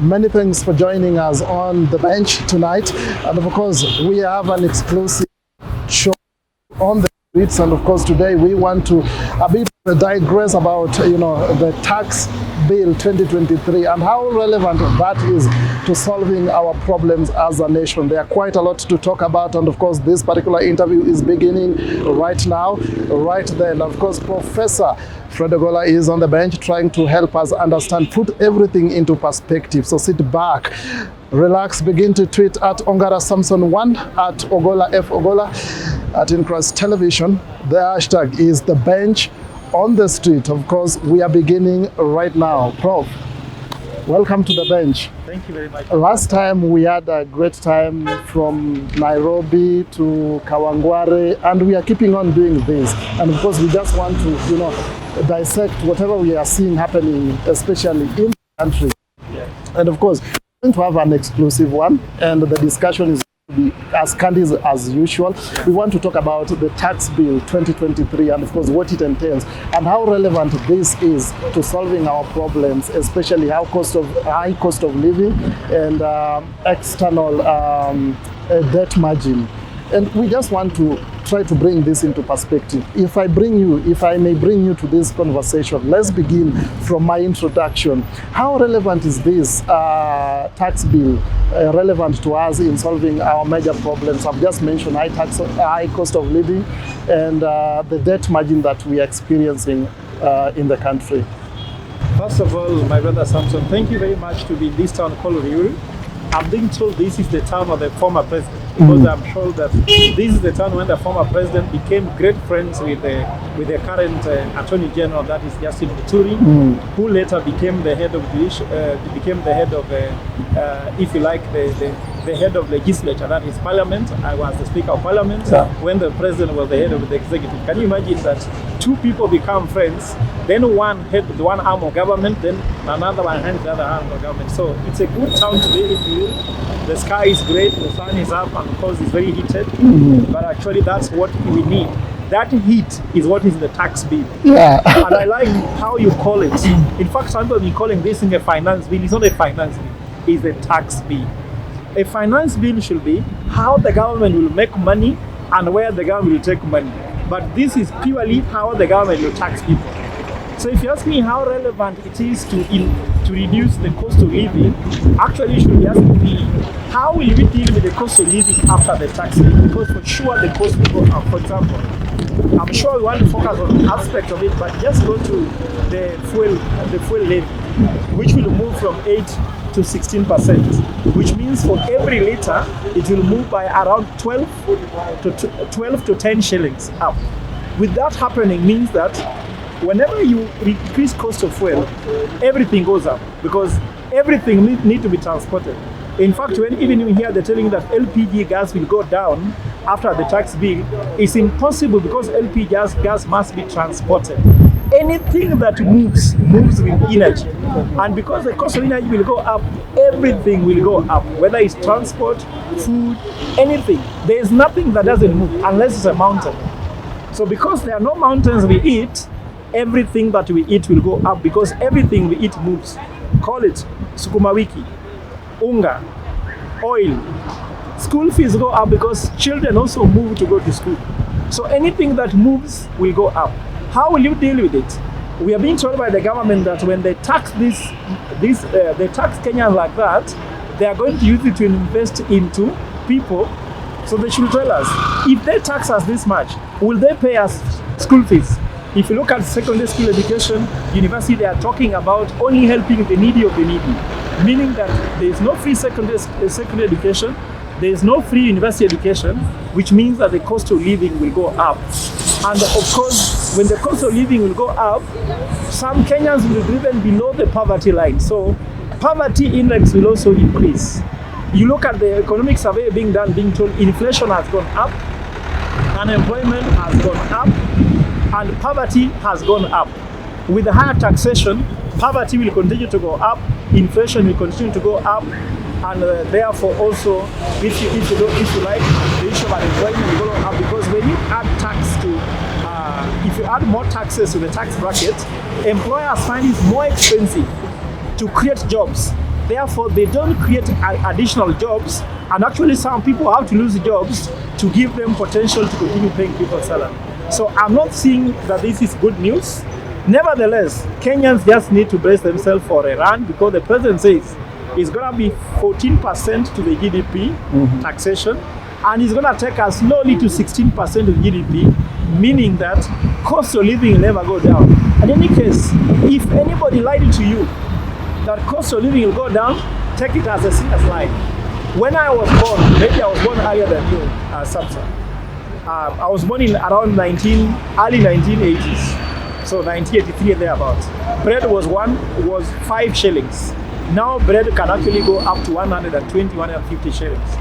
Many thanks for joining us on the bench tonight. And of course, we have an exclusive show on the streets. And of course, today we want to a bit digress about, the tax bill 2023 and how relevant that is to solving our problems as a nation. There are quite a lot to talk about, and of course this particular interview is beginning right now, right then. Of course, Professor Fred Ogola is on the bench trying to help us understand, put everything into perspective. So sit back, relax, begin to tweet at Ongara Samson 1, at Ogola F Ogola, at Incross Television. The hashtag is the bench on the street. Of course, we are beginning right now. Prof, welcome to the bench. Thank you very much. Last time we had a great time from Nairobi to Kawangware, and we are keeping on doing this. And of course, we just want to, dissect whatever we are seeing happening, especially in the country. Yeah. And of course, we're going to have an exclusive one, and the discussion is be as candid as usual. We want to talk about the tax bill 2023 and of course what it entails and how relevant this is to solving our problems, especially high cost of living and external debt margin. And we just want to try to bring this into perspective. If I may bring you to this conversation, let's begin from my introduction. How relevant is this tax bill relevant to us in solving our major problems? I've just mentioned high cost of living and the debt margin that we are experiencing in the country. First of all, my brother Samson, thank you very much to be in this town called Riuri. I'm being told this is the town of the former president, because I'm sure that this is the town when the former president became great friends with the current Attorney General, that is Justin Muturi, who later became the head of if you like, the head of legislature, that is Parliament. I was the Speaker of Parliament when the president was the head of the executive. Can you imagine that two people become friends, then one head with one arm of government, then another one hands the other arm of government? So it's a good town to be in. The sky is great, the sun is up, and of course it's very heated. But actually that's what we need. That heat is what is the tax bill. Yeah. And I like how you call it. In fact, some people have been calling this thing a finance bill. It's not a finance bill, it's a tax bill. A finance bill should be how the government will make money and where the government will take money. But this is purely how the government will tax people. So if you ask me how relevant it is to reduce the cost of living, actually you should be asking me, how will we deal with the cost of living after the tax bill? Because for sure the cost will go up. For example, I'm sure we want to focus on an aspect of it, but just go to the fuel levy, which will move from 8 to 16%, which means for every liter it will move by around 12 to 10 shillings up. With that happening means that whenever you increase cost of fuel, everything goes up because everything need to be transported. In fact, when even you hear they're telling you that LPG gas will go down after the tax bill, it's impossible because LPG gas must be transported. Anything that moves with energy. And because the cost of energy will go up, everything will go up, whether it's transport, food, anything. There is nothing that doesn't move unless it's a mountain. So because there are no mountains we eat, everything that we eat will go up because everything we eat moves. Call it sukuma wiki, unga, oil. School fees go up because children also move to go to school. So anything that moves will go up. How will you deal with it? We are being told by the government that when they tax they tax Kenyans like that, they are going to use it to invest into people. So they should tell us, if they tax us this much, will they pay us school fees? If you look at secondary school education, university, they are talking about only helping the needy of the needy, meaning that there is no free secondary education, there is no free university education, which means that the cost of living will go up. And of course, when the cost of living will go up, some Kenyans will be driven below the poverty line. So poverty index will also increase. You look at the economic survey being done, being told inflation has gone up, unemployment has gone up, and poverty has gone up. With the higher taxation, poverty will continue to go up, inflation will continue to go up, and therefore also, if you like, the issue of unemployment will go up, because when you add tax to, if you add more taxes to the tax bracket, employers find it more expensive to create jobs Therefore, they don't create additional jobs, and actually some people have to lose jobs to give them potential to continue paying people salary. So I'm not seeing that this is good news. Nevertheless, Kenyans just need to brace themselves for a run, because the president says it's going to be 14% to the GDP taxation, and it's going to take us slowly to 16% of GDP, meaning that cost of living will never go down. In any case, if anybody lied to you that cost of living will go down, take it as a serious lie. When I was born, maybe I was born earlier than you, Samson. I was born in around early 1980s, so 1983 thereabouts. Bread was 5 shillings. Now bread can actually go up to 120, 150 shillings.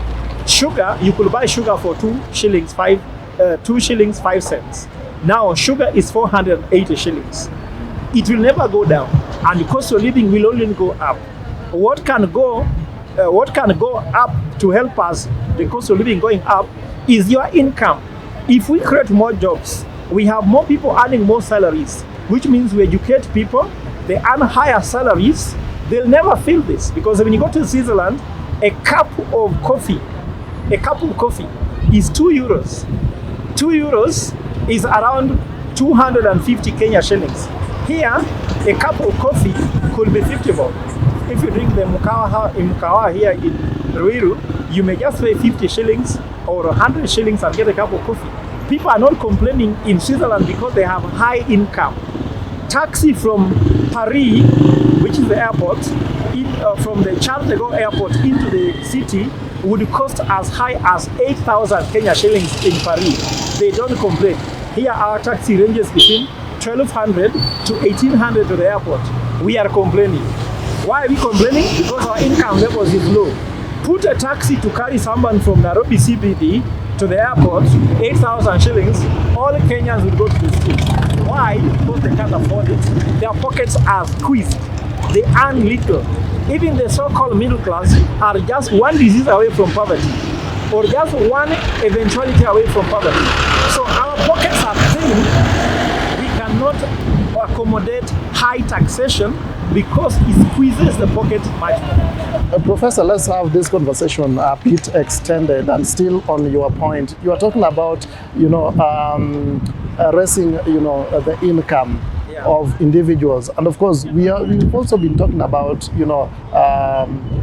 Sugar, you could buy sugar for 2 shillings 5 cents. Now sugar is 480 shillings. It will never go down, and the cost of living will only go up. What can go up to help us, the cost of living going up, is your income. If we create more jobs, we have more people earning more salaries, which means we educate people, they earn higher salaries. They'll never feel this, because when you go to Switzerland, a cup of coffee is 2 euros. 2 euros is around 250 Kenya shillings. Here, a cup of coffee could be 50 bob. If you drink the Mkawa here in Ruiru, you may just pay 50 shillings or 100 shillings and get a cup of coffee. People are not complaining in Switzerland because they have high income. Taxi from Paris, which is the airport, from the Charles de Gaulle airport into the city, would cost as high as 8,000 Kenya shillings in Paris. They don't complain. Here our taxi ranges between 1,200 to 1,800 to the airport. We are complaining. Why are we complaining? Because our income levels is low. Put a taxi to carry someone from Nairobi CBD to the airport, 8,000 shillings, all Kenyans will go to the street. Why? Because they can't afford it. Their pockets are squeezed. They earn little. Even the so-called middle class are just one disease away from poverty, or just one eventuality away from poverty. So our pockets are thin. We cannot accommodate high taxation because it squeezes the pocket much more. Professor, let's have this conversation a bit extended, and still on your point. You are talking about, raising, the income of individuals, and of course we've also been talking about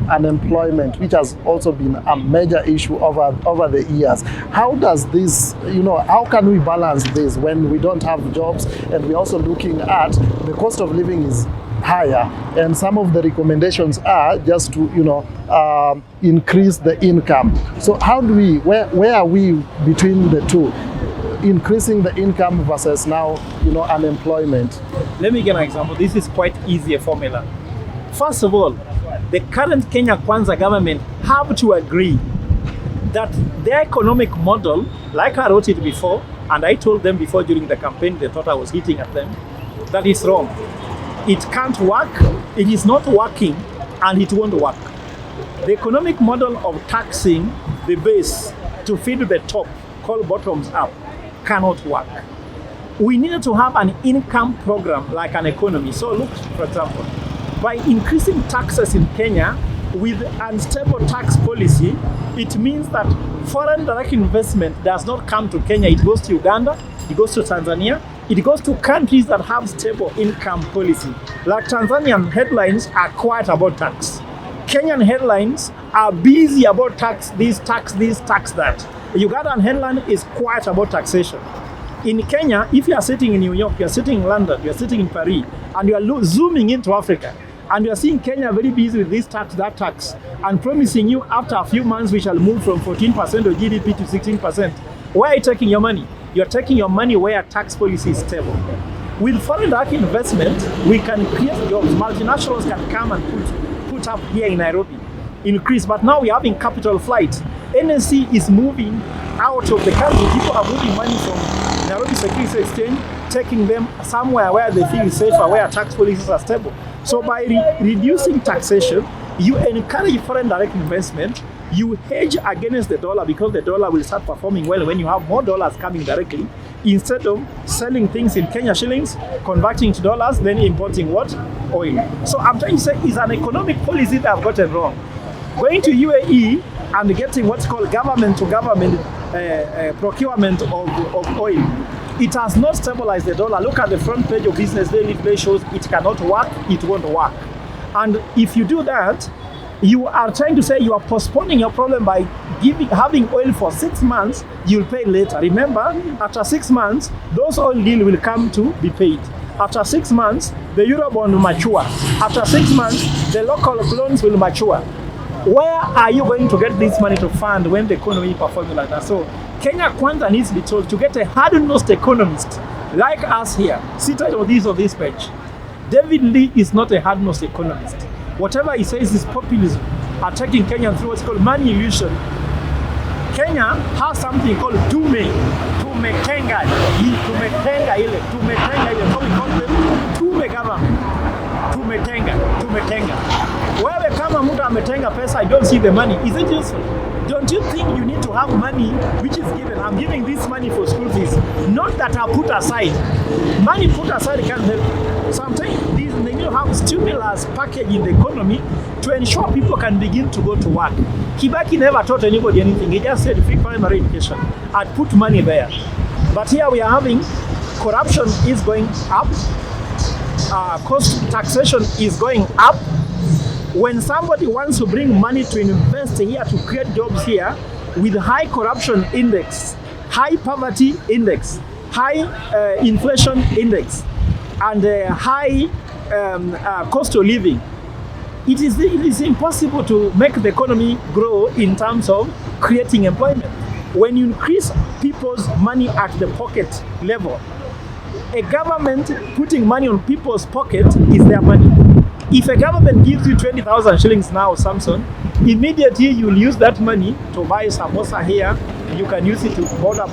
unemployment, which has also been a major issue over the years. How does this, how can we balance this when we don't have jobs, and we're also looking at the cost of living is higher, and some of the recommendations are just to increase the income? So how do we, where are we between the two, increasing the income versus now unemployment? Let me give an example. This is quite easy, a formula. First of all, the current Kenya Kwanza government have to agree that their economic model, like I wrote it before, and I told them before during the campaign, they thought I was hitting at them, that is wrong. It can't work, it is not working, and it won't work. The economic model of taxing the base to feed the top, called bottoms up, cannot work. We need to have an income program like an economy. So look, for example, by increasing taxes in Kenya with unstable tax policy, it means that foreign direct investment does not come to Kenya. It goes to Uganda, it goes to Tanzania, it goes to countries that have stable income policy. Like Tanzanian headlines are quiet about tax. Kenyan headlines are busy about tax, this, tax that. Ugandan headline is quiet about taxation. In Kenya, if you are sitting in New York, you are sitting in London, you are sitting in Paris, and you are zooming into Africa, and you are seeing Kenya very busy with this tax, that tax, and promising you after a few months we shall move from 14% of GDP to 16%. Where are you taking your money? You are taking your money where tax policy is stable. With foreign direct investment, we can create jobs. Multinationals can come and put up here in Nairobi, increase. But now we are having capital flight. NSC is moving out of the country. People are moving money from Nairobi Securities Exchange, taking them somewhere where they feel safer, where tax policies are stable. So by reducing taxation, you encourage foreign direct investment, you hedge against the dollar, because the dollar will start performing well when you have more dollars coming directly. instead of selling things in Kenya shillings, converting to dollars, then importing what? Oil. So I'm trying to say it's an economic policy that I've gotten wrong. Going to UAE and getting what's called government to government procurement of oil, it has not stabilized the dollar. Look at the front page of Business Daily today, shows it cannot work, it won't work. And if you do that, you are trying to say you are postponing your problem by having oil for 6 months, you'll pay later. Remember, after 6 months, those oil deals will come to be paid. After 6 months, the Eurobond will mature. After 6 months, the local loans will mature. Where are you going to get this money to fund when the economy is performing like that? So Kenya Kwanza needs to be told to get a hard-nosed economist like us here, seated on this page. David Lee is not a hard-nosed economist. Whatever he says is populism, attacking Kenya through what's called money illusion. Kenya has something called tumetenga ile, so we call them tume government. Tumetenga. Wewe kama mtu ametenga pesa, I don't see the money. Is it useful? Don't you think you need to have money which is given? I'm giving this money for school fees, not that I put aside. Money put aside can't help. Sometimes they need to have stimulus package in the economy to ensure people can begin to go to work. Kibaki never taught anybody anything. He just said free primary education. I'd put money there. But here we are having corruption is going up. Cost taxation is going up. When somebody wants to bring money to invest here to create jobs here with high corruption index, high poverty index, high inflation index, and high cost of living, it is impossible to make the economy grow in terms of creating employment. When you increase people's money at the pocket level, a government putting money on people's pocket is their money. If a government gives you 20,000 shillings now, Samson, immediately you'll use that money to buy samosa here. You can use it to border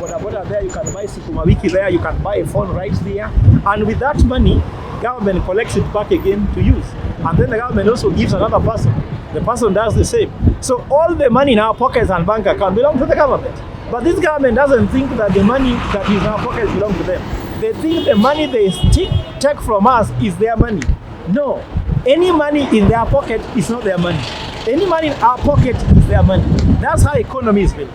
there. You can buy sukuma wiki there. You can buy a phone right there. And with that money, government collects it back again to use. And then the government also gives another person. The person does the same. So all the money in our pockets and bank account belong to the government. But this government doesn't think that the money that is in our pockets belongs to them. They think the money they take from us is their money. No. Any money in their pocket is not their money. Any money in our pocket is their money. That's how economy is built.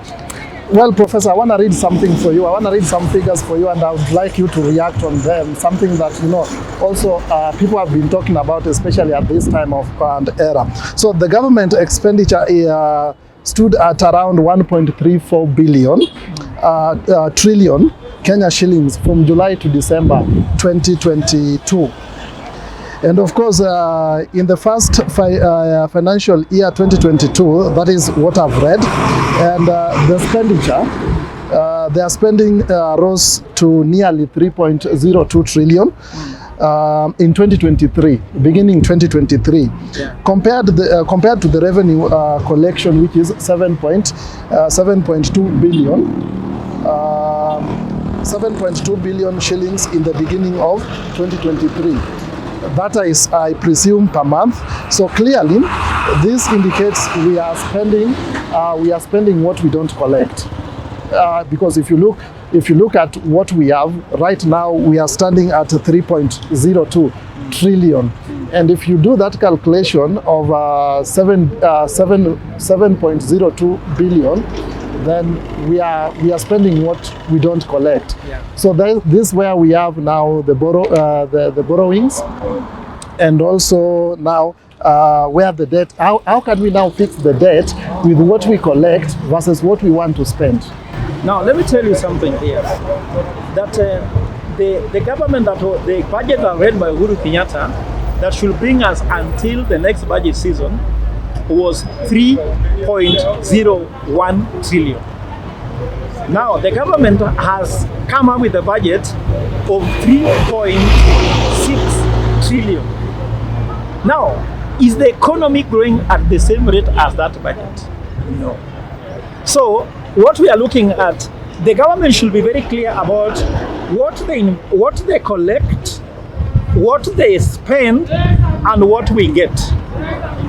Well, Professor, I want to read something for you. I want to read some figures for you, and I would like you to react on them. Something that, also people have been talking about, especially at this time of current era. So the government expenditure stood at around 1.34 trillion Kenya shillings from July to December 2022. And of course, in the first financial year 2022, that is what I've read, and the expenditure, their spending rose to nearly 3.02 trillion in 2023, beginning 2023, compared to the revenue collection, which is 7.2 billion. 7.2 billion shillings in the beginning of 2023. That is, I presume, per month. So clearly, this indicates we are spending what we don't collect. Because if you look at what we have right now, we are standing at 3.02 trillion. And if you do that calculation of 7.02 billion, then we are spending what we don't collect. Yeah. So this is where we have now the borrowings, and also now where the debt. How can we now fix the debt with what we collect versus what we want to spend? Now let me tell you something here. That the government, the budget that read by Uhuru Kenyatta, that should bring us until the next budget season, was 3.01 trillion. Now the government has come up with a budget of 3.6 trillion. Now, is the economy growing at the same rate as that budget? No. So what we are looking at, the government should be very clear about what they collect, what they spend, and what we get.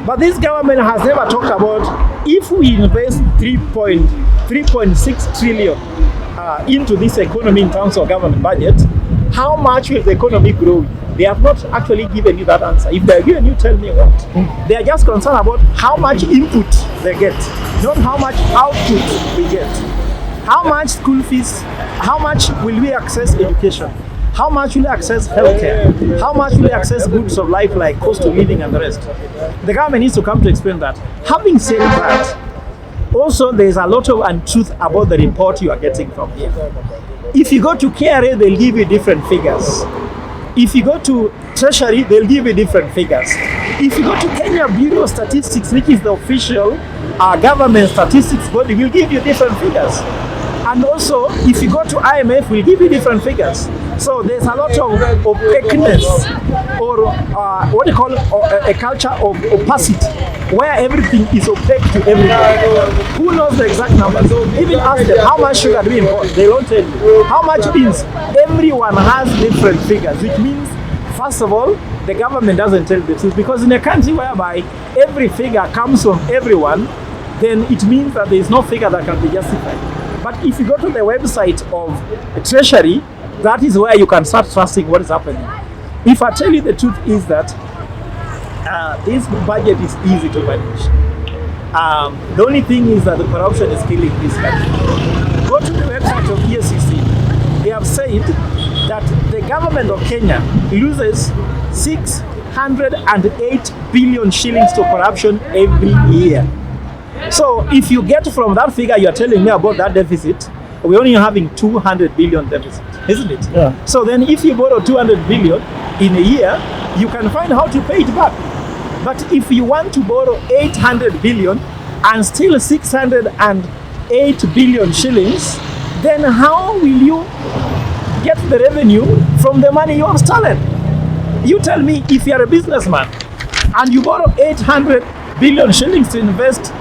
But this government has never talked about if we invest 3.6 trillion into this economy in terms of government budget, how much will the economy grow? They have not actually given you that answer. If they are given you, tell me what. They are just concerned about how much input they get, not how much output we get. How much school fees, how much will we access education? How much will we access healthcare? How much will we access goods of life like cost of living and the rest? The government needs to come to explain that. Having said that, also there is a lot of untruth about the report you are getting from here. If you go to KRA, they'll give you different figures. If you go to Treasury, they'll give you different figures. If you go to Kenya Bureau of Statistics, which is the official government statistics body, will give you different figures. And also, if you go to IMF, we'll give you different figures. So there's a lot of opaqueness, or what do you call a culture of opacity, where everything is opaque to everybody. Who knows the exact numbers? Even ask them, how much sugar do we import? They don't tell you. How much beans? Everyone has different figures, which means, first of all, the government doesn't tell the truth, because in a country whereby every figure comes from everyone, then it means that there is no figure that can be justified. But if you go to the website of Treasury, that is where you can start trusting what is happening. If I tell you the truth is that this budget is easy to manage. The only thing is that the corruption is killing this country. Go to the website of EACC. They have said that the government of Kenya loses 608 billion shillings to corruption every year. So if you get from that figure you're telling me about that deficit, we're only having 200 billion deficit, isn't it? Yeah. So then if you borrow 200 billion in a year, you can find how to pay it back. But if you want to borrow 800 billion and still 608 billion shillings, then how will you get the revenue from the money you have stolen? You tell me, if you're a businessman and you borrow 800 billion shillings to invest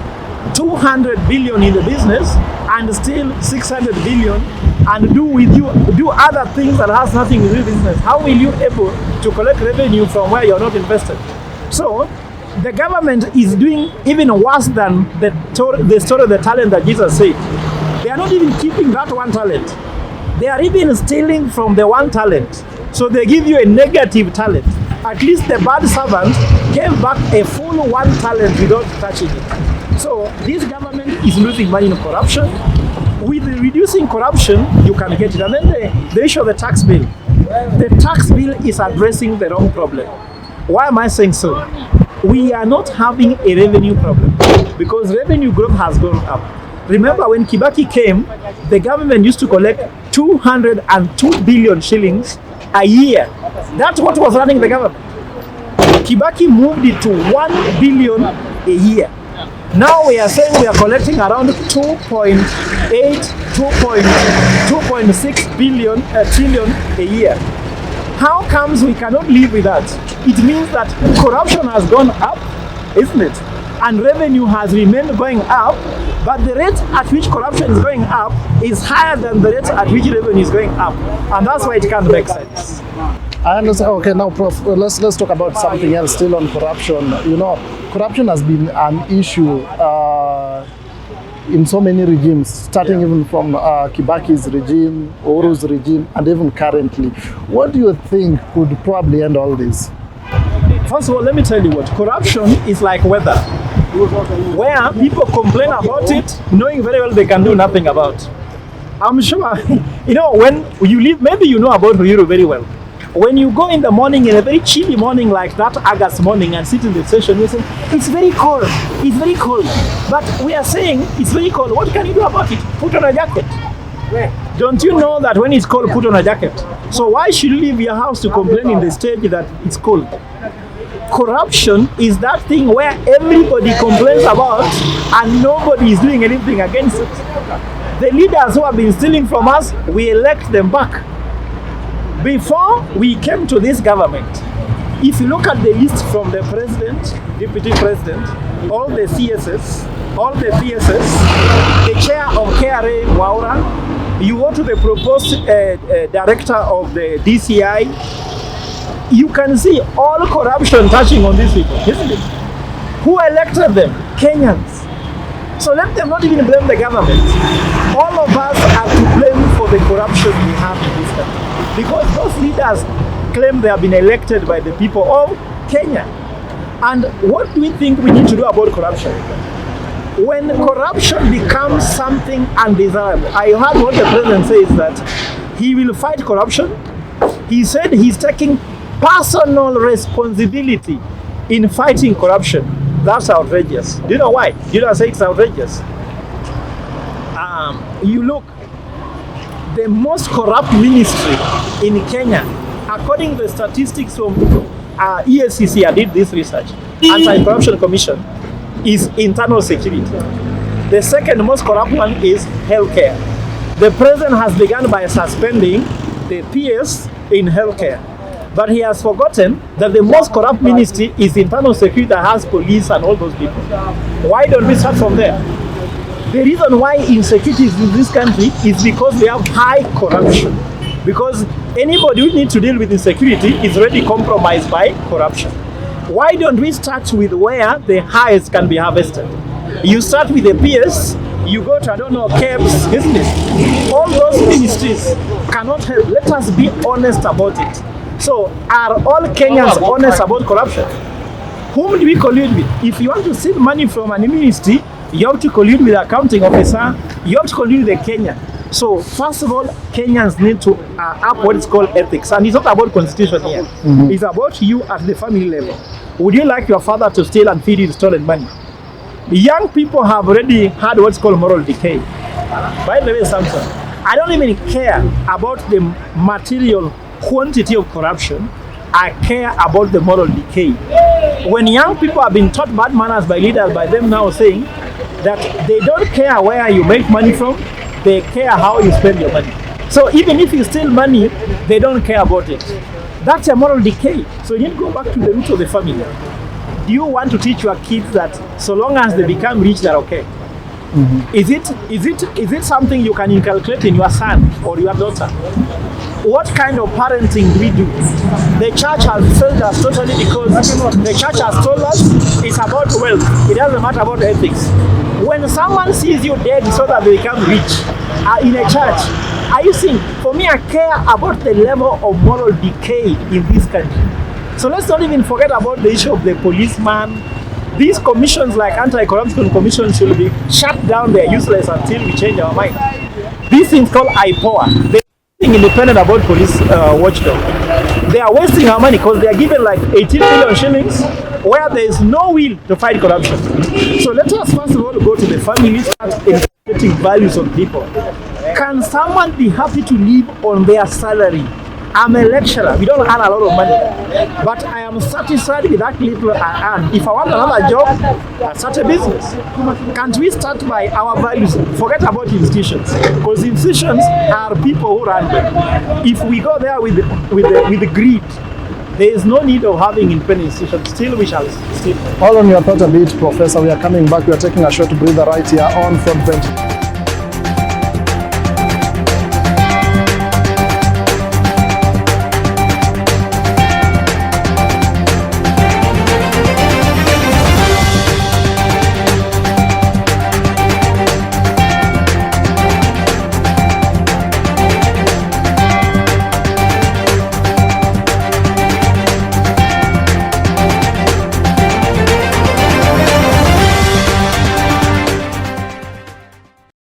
200 billion in the business and still 600 billion and do other things that has nothing to do with business, how will you able to collect revenue from where you're not invested? So the government is doing even worse than the story of the talent that Jesus said. They are not even keeping that one talent. They are even stealing from the one talent. So they give you a negative talent. At least the bad servant gave back a full one talent without touching it. So this government is losing money in corruption. With reducing corruption, you can get it. And then the issue of the tax bill. The tax bill is addressing the wrong problem. Why am I saying so? We are not having a revenue problem because revenue growth has gone up. Remember when Kibaki came, the government used to collect 202 billion shillings a year. That's what was running the government. Kibaki moved it to 1 billion a year. Now we are saying we are collecting around 2.6 trillion a year. How comes we cannot live with that? It means that corruption has gone up, isn't it? And revenue has remained going up, but the rate at which corruption is going up is higher than the rate at which revenue is going up. And that's why it can't make sense. I understand. Okay, now, Prof, let's talk about something else still on corruption. You know, corruption has been an issue in so many regimes, starting even from Kibaki's regime, Uhuru's regime, and even currently. What do you think could probably end all this? First of all, let me tell you what, corruption is like weather, where people complain about it, knowing very well they can do nothing about. I'm sure, you know, when you live, maybe you know about Uhuru very well. When you go in the morning, in a very chilly morning like that August morning, and sit in the station, you say, it's very cold, it's very cold. But we are saying, it's very cold, what can you do about it? Put on a jacket. Don't you know that when it's cold, put on a jacket? So why should you leave your house to complain in the stage that it's cold? Corruption is that thing where everybody complains about and nobody is doing anything against it. The leaders who have been stealing from us, we elect them back. Before we came to this government, if you look at the list from the president, deputy president, all the CSS, all the PSS, the chair of KRA, Kwao, you go to the proposed director of the DCI, you can see all corruption touching on these people, isn't it? Who elected them? Kenyans. So let them not even blame the government. All of us are to blame for the corruption we have in this country. Because those leaders claim they have been elected by the people of Kenya. And what do we think we need to do about corruption? When corruption becomes something undesirable, I heard what the president says that he will fight corruption. He said he's taking personal responsibility in fighting corruption. That's outrageous. Do you know why? Do you know I say it's outrageous? You look, the most corrupt ministry in Kenya, according to the statistics from EACC, I did this research, Anti-Corruption Commission, is internal security. The second most corrupt one is healthcare. The president has begun by suspending the PS in healthcare. But he has forgotten that the most corrupt ministry is internal security that has police and all those people. Why don't we start from there? The reason why insecurity is in this country is because we have high corruption. Because anybody who needs to deal with insecurity is already compromised by corruption. Why don't we start with where the highest can be harvested? You start with the PS, you go to, I don't know, CAPS, isn't it? All those ministries cannot help. Let us be honest about it. So, are all Kenyans honest about corruption? Whom do we collude with? If you want to steal money from an ministry, you have to collude with the accounting officer, you have to collude with the Kenyan. So, first of all, Kenyans need to up what is called ethics. And it's not about constitution here. It's about you at the family level. Would you like your father to steal and feed you stolen money? The young people have already had what's called moral decay. By the way, Samson, I don't even care about the material quantity of corruption. I care about the moral decay. When young people have been taught bad manners by leaders, by them now saying that they don't care where you make money from, they care how you spend your money. So even if you steal money, they don't care about it. That's a moral decay. So you need to go back to the root of the family. Do you want to teach your kids that so long as they become rich, they're okay? Is it something you can inculcate in your son or your daughter? What kind of parenting do we do? The church has failed us totally because the church has told us it's about wealth. It doesn't matter about ethics. When someone sees you dead so that they become rich in a church, are you seeing? For me, I care about the level of moral decay in this country. So let's not even forget about the issue of the policeman. These commissions like anti-corruption commission should be shut down. They're useless until we change our mind. These things called IPOA. They're independent about police watchdog. They are wasting our money because they are given like 18 million shillings where there is no will to fight corruption. So let us first of all go to the families, start educating values on people. Can someone be happy to live on their salary? I'm a lecturer, we don't earn a lot of money, but I am satisfied with that little I earn. If I want another job, I start a business. Can't we start by our values? Forget about institutions, because institutions are people who run them. If we go there with the greed, there is no need of having independent institutions. Still, we shall still. All on your thought a bit, Professor. We are coming back. We are taking a short breather right here on Front Bench.